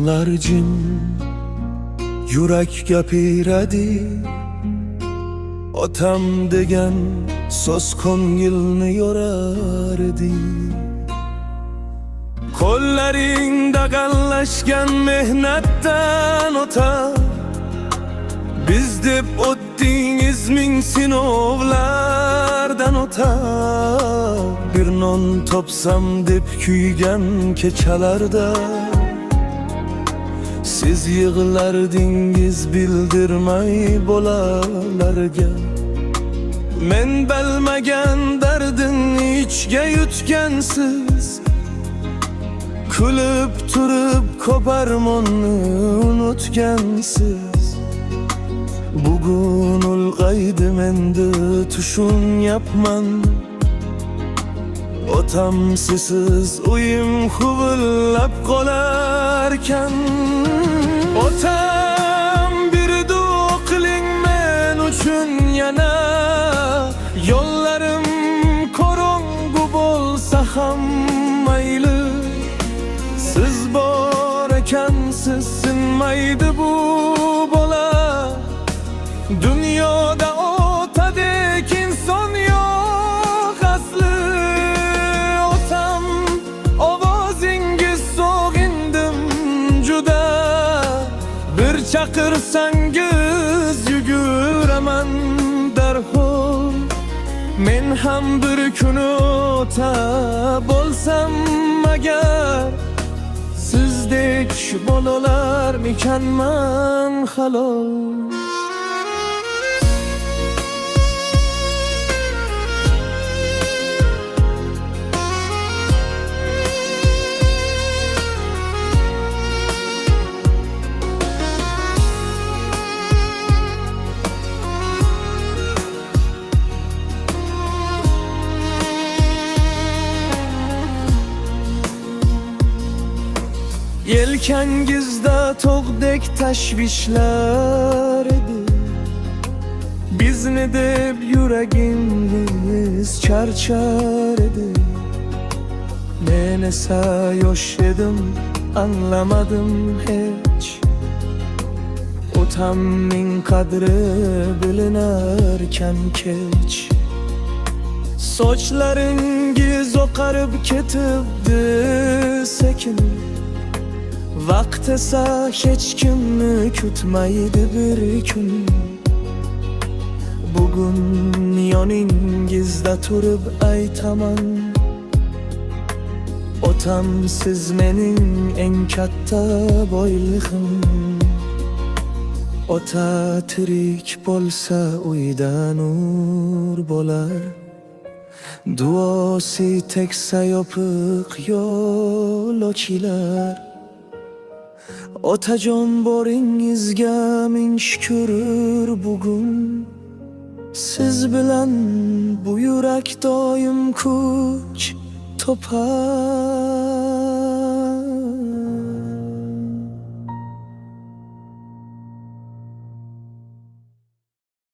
Onlar jim yurak gapiradi, otam degan so'z ko'ngilni yorardi. Qo'llaringda g'allashgan mehnatdan o'tar, biz deb o'tdingiz ming sinovlardan o'tar. Bir non topsam deb kuygan kechalarda siz yig'lardingiz bildirmay bolalarga. Men bilmagan dardingni ichga yutgansiz, kulib turib ko'p armonni unutgansiz. Bugun ulg'aydim endi tushunyapman, otam sizsiz uyim huvillab qolarkan. Otam bir duo qiling men uchun yana, yo'llarim qorong'u bo'lsa ham mayli. Siz bor ekansiz sinmaydi bu bola, dunyoda otadek inson yo'q asli. Otam ovozingiz sog'indim juda, bir chaqirsangiz yuguraman darhol. Men ham bir kun ota bo'lsam agar, sizdek bolalar mikanman halol. Yelkangizda tog'dek tashvishlar edi, bizni deb yuragingiz charchar edi. Men esa yosh edim, anlamadim hech, otamning qadri bilinarkan kech. Sochlaringiz oqarib ketibdi sekin, vaqt esa hech kimni kutmaydi bir kun. Bugun yoningizda turib aytaman, otam siz mening eng katta boylig'im. Ota tirik bo'lsa uyda nur bo'lar, duosi teksa yopiq yo'l ochilar. Otajon boringizga ming shukr bugun, siz bilan bu yurak doim kuch topar.